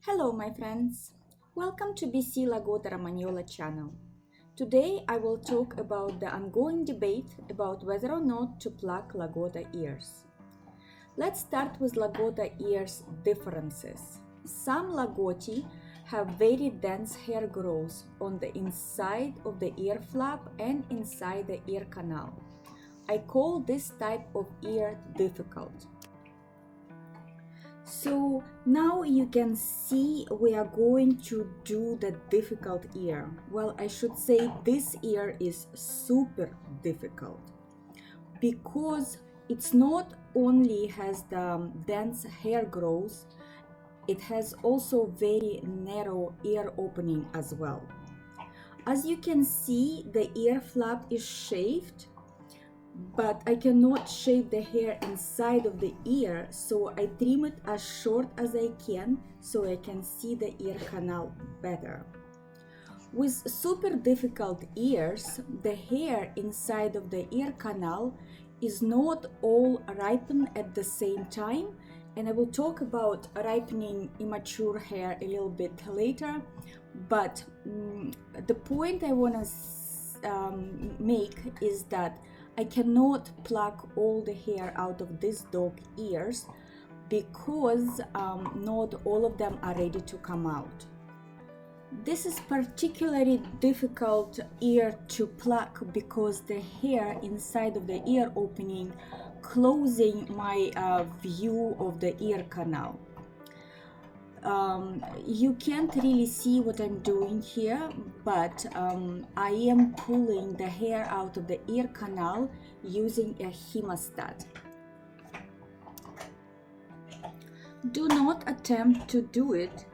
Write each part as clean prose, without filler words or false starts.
Hello my friends, welcome to BC Lagotto channel. Today I will talk about the ongoing debate about whether or not to pluck Lagotto ears. Let's start with Lagotto ears differences. Some Lagotti have very dense hair growth on the inside of the ear flap and inside the ear canal. I call this type of ear difficult. So now you can see we are going to do the difficult ear. Well, I should say this ear is super difficult because it's not only has the dense hair growth, it has also very narrow ear opening as well. As you can see, the ear flap is shaved, but I cannot shave the hair inside of the ear, so I trim it as short as I can so I can see the ear canal better. With super difficult ears, the hair inside of the ear canal is not all ripened at the same time, and I will talk about ripening immature hair a little bit later, but the point I want to make is that I cannot pluck all the hair out of this dog ears because not all of them are ready to come out. This is particularly difficult ear to pluck because the hair inside of the ear opening closing my view of the ear canal. You can't really see what I'm doing here, but I am pulling the hair out of the ear canal using a hemostat. Do not attempt to do it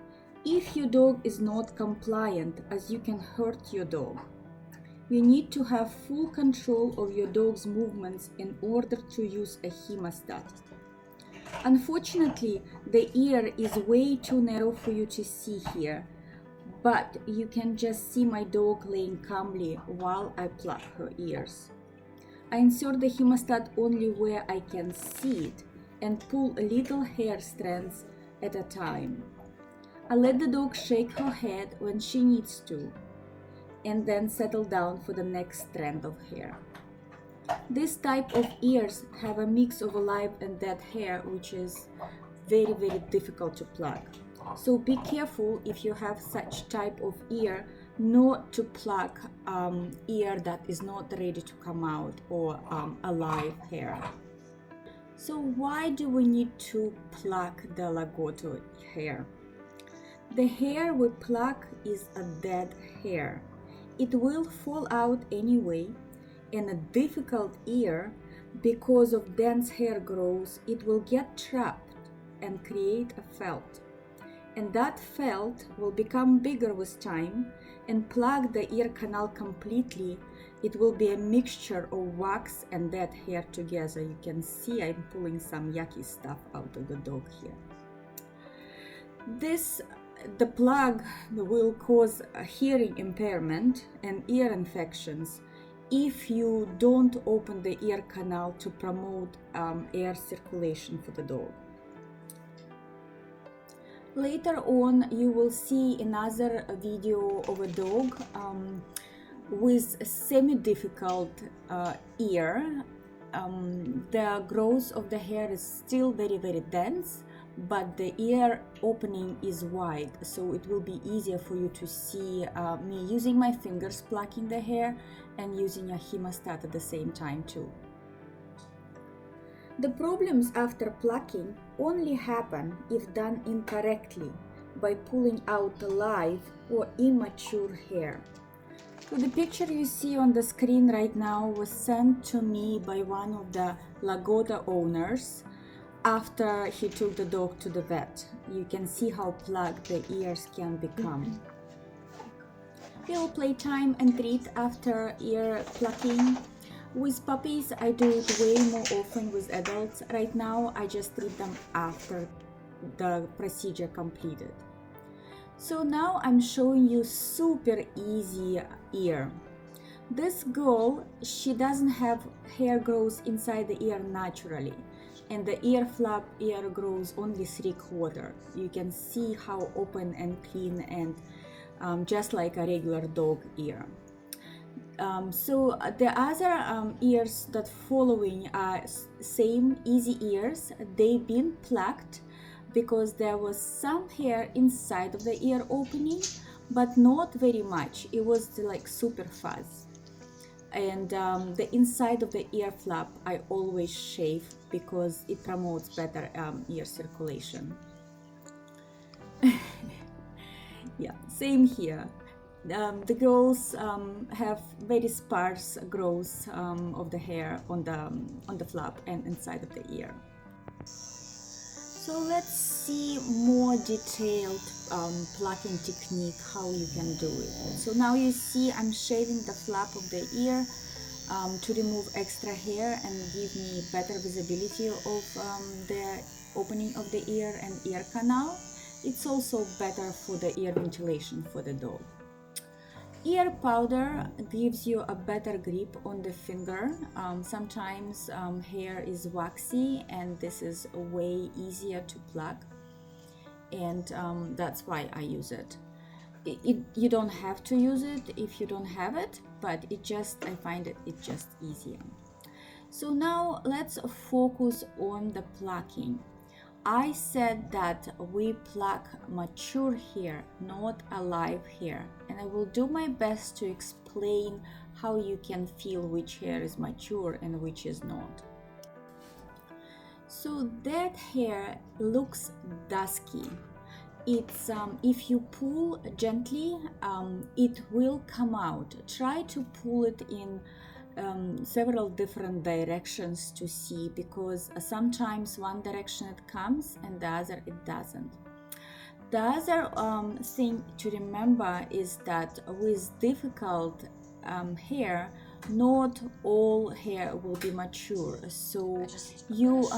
if your dog is not compliant, as you can hurt your dog. You need to have full control of your dog's movements in order to use a hemostat. Unfortunately, the ear is way too narrow for you to see here, but you can just see my dog laying calmly while I pluck her ears. I insert the hemostat only where I can see it and pull little hair strands at a time. I let the dog shake her head when she needs to, and then settle down for the next strand of hair. This type of ears have a mix of live and dead hair, which is very difficult to pluck. So be careful if you have such type of ear not to pluck ear that is not ready to come out or a live hair. So why do we need to pluck the Lagotto hair? The hair we pluck is a dead hair. It will fall out anyway. In a difficult ear, because of dense hair growth, it will get trapped and create a felt. And that felt will become bigger with time and plug the ear canal completely. It will be a mixture of wax and dead hair together. You can see I'm pulling some yucky stuff out of the dog here. The plug will cause a hearing impairment and ear infections if you don't open the ear canal to promote air circulation for the dog. Later on, you will see another video of a dog with a semi-difficult ear. The growth of the hair is still very dense, but the ear opening is wide, so it will be easier for you to see me using my fingers plucking the hair and using a hemostat at the same time too. The problems after plucking only happen if done incorrectly by pulling out live or immature hair. So the picture you see on the screen right now was sent to me by one of the Lagotto owners after he took the dog to the vet. You can see how plucked the ears can become. Little playtime and treat after ear plucking. With puppies, I do it way more often with adults. Right now, I just treat them after the procedure completed. So now I'm showing you super easy ear. This girl, she doesn't have hair growth inside the ear naturally. and the ear grows only 3/4. You can see how open and clean and just like a regular dog ear. So the other ears that following are same easy ears. They've been plucked because there was some hair inside of the ear opening, but not very much. It was like super fuzz. And the inside of the ear flap I always shave because it promotes better ear circulation. Yeah, same here. The girls have very sparse growth of the hair on the flap and inside of the ear. So let's see more detailed plucking technique, how you can do it. So now you see I'm shaving the flap of the ear to remove extra hair and give me better visibility of the opening of the ear and ear canal. It's also better for the ear ventilation for the dog. Ear powder gives you a better grip on the finger. Sometimes hair is waxy and this is way easier to pluck, and that's why I use it. You don't have to use it if you don't have it, but I find it just easier. So now let's focus on the plucking. I said that we pluck mature hair, not alive hair, and I will do my best to explain how you can feel which hair is mature and which is not. So that hair looks dusky. It's if you pull gently, it will come out. Try to pull it in several different directions to see, because sometimes one direction it comes and the other it doesn't. The other thing to remember is that with difficult hair, not all hair will be mature. So you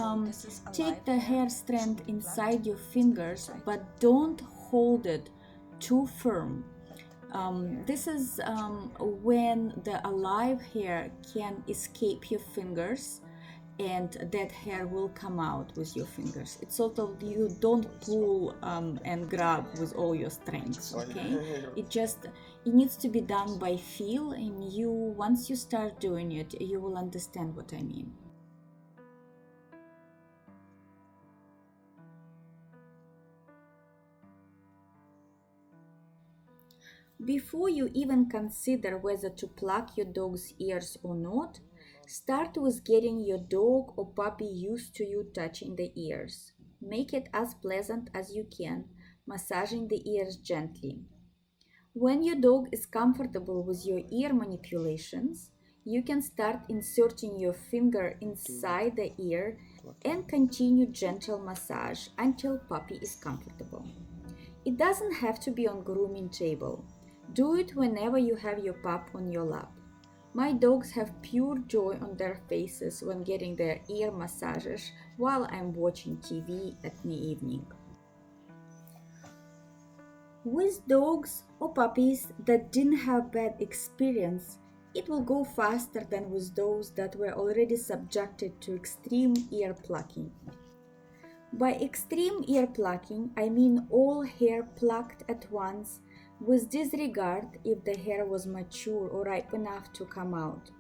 take the hair strand inside your fingers, but don't hold it too firm. This is when the alive hair can escape your fingers and that hair will come out with your fingers. It's sort of, you don't pull and grab with all your strength, okay? It needs to be done by feel, and once you start doing it, you will understand what I mean. Before you even consider whether to pluck your dog's ears or not, start with getting your dog or puppy used to you touching the ears. Make it as pleasant as you can, massaging the ears gently. When your dog is comfortable with your ear manipulations, you can start inserting your finger inside the ear and continue gentle massage until puppy is comfortable. It doesn't have to be on grooming table. Do it whenever you have your pup on your lap. My dogs have pure joy on their faces when getting their ear massages while I'm watching TV at the evening. With dogs or puppies that didn't have bad experience, it will go faster than with those that were already subjected to extreme ear plucking. By extreme ear plucking, I mean all hair plucked at once with disregard if the hair was mature or ripe enough to come out.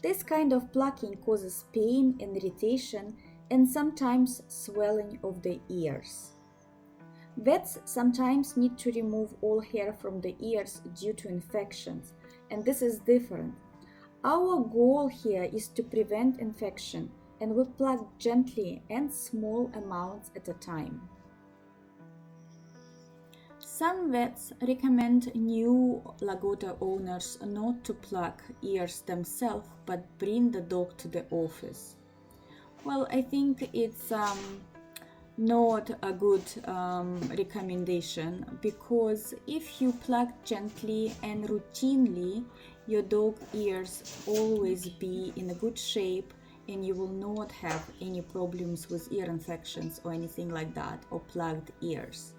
This kind of plucking causes pain and irritation and sometimes swelling of the ears. Vets sometimes need to remove all hair from the ears due to infections, and this is different. Our goal here is to prevent infection, and we pluck gently and small amounts at a time. Some vets recommend new Lagotto owners not to pluck ears themselves but bring the dog to the office. Well, I think it's not a good recommendation, because if you pluck gently and routinely, your dog ears always be in a good shape and you will not have any problems with ear infections or anything like that, or plugged ears.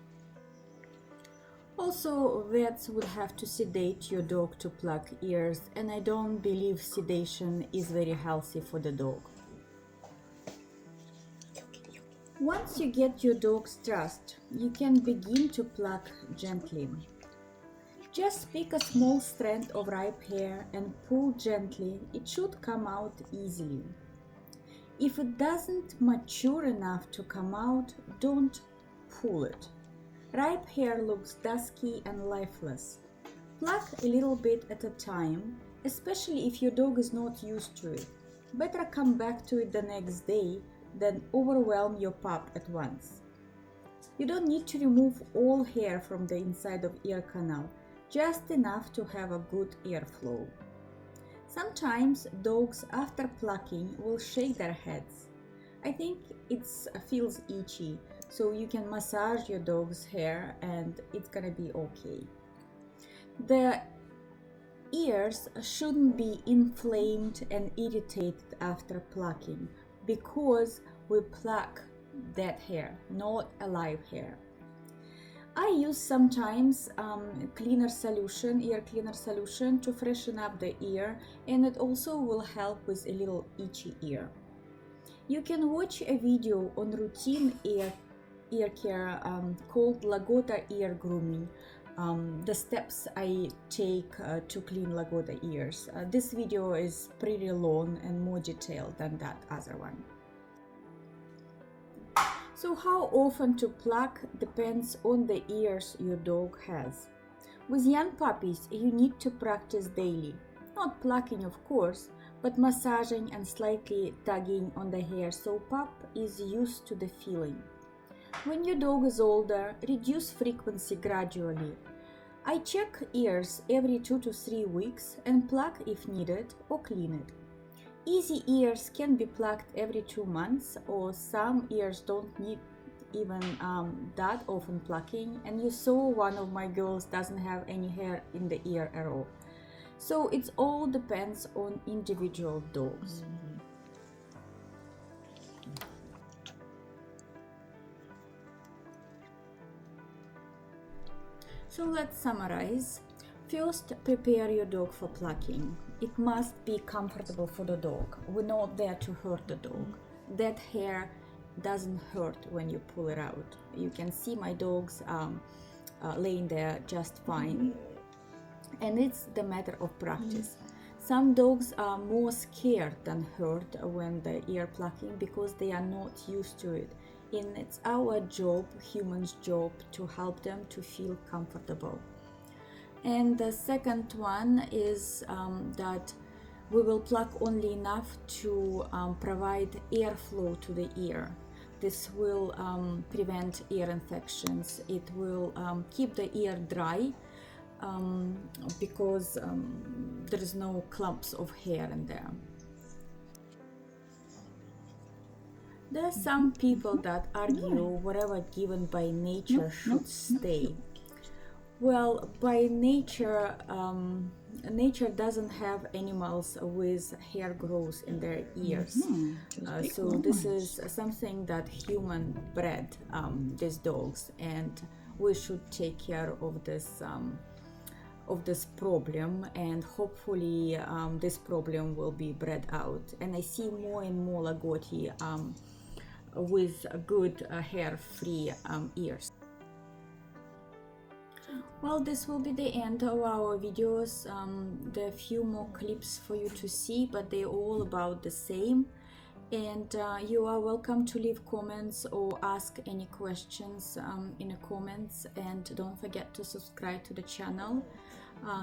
Also, vets would have to sedate your dog to pluck ears, and I don't believe sedation is very healthy for the dog. Once you get your dog's trust, you can begin to pluck gently. Just pick a small strand of ripe hair and pull gently. It should come out easily. If it doesn't mature enough to come out, don't pull it. Ripe hair looks dusky and lifeless. Pluck a little bit at a time, especially if your dog is not used to it. Better come back to it the next day than overwhelm your pup at once. You don't need to remove all hair from the inside of ear canal, just enough to have a good airflow. Sometimes dogs after plucking will shake their heads. I think it feels itchy, so you can massage your dog's hair and it's gonna be okay. The ears shouldn't be inflamed and irritated after plucking because we pluck dead hair, not alive hair. I use sometimes ear cleaner solution to freshen up the ear, and it also will help with a little itchy ear. You can watch a video on routine ear care called Lagotto Ear Grooming. The steps I take to clean Lagotto ears. This video is pretty long and more detailed than that other one. So how often to pluck depends on the ears your dog has. With young puppies, you need to practice daily. Not plucking, of course, but massaging and slightly tugging on the hair so pup is used to the feeling. When your dog is older, reduce frequency gradually. I check ears every 2 to 3 weeks and pluck if needed or clean it. Easy ears can be plucked every 2 months, or some ears don't need even that often plucking, and you saw one of my girls doesn't have any hair in the ear at all. So it all depends on individual dogs. So let's summarize. First, prepare your dog for plucking. It must be comfortable for the dog. We're not there to hurt the dog. That hair doesn't hurt when you pull it out. You can see my dogs laying there just fine. And it's the matter of practice. Some dogs are more scared than hurt when the ear plucking because they are not used to it. And it's our job, humans' job, to help them to feel comfortable. And the second one is that we will pluck only enough to provide airflow to the ear. This will prevent ear infections. It will keep the ear dry because there is no clumps of hair in there. There are some people that argue whatever given by nature should stay. Well, by nature, nature doesn't have animals with hair growth in their ears. So this is something that human bred these dogs, and we should take care of this problem, and hopefully this problem will be bred out. And I see more and more Lagotto with good hair-free ears. Well, this will be the end of our videos. There are a few more clips for you to see, but they're all about the same. And you are welcome to leave comments or ask any questions in the comments. And don't forget to subscribe to the channel.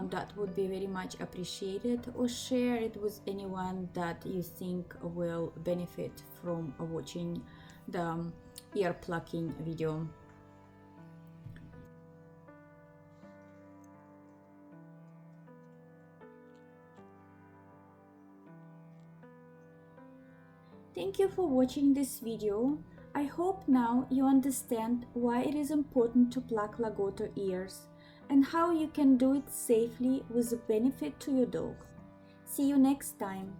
That would be very much appreciated. Or share it with anyone that you think will benefit from watching the ear plucking video. Thank you for watching this video. I hope now you understand why it is important to pluck Lagotto ears and how you can do it safely with a benefit to your dog. See you next time.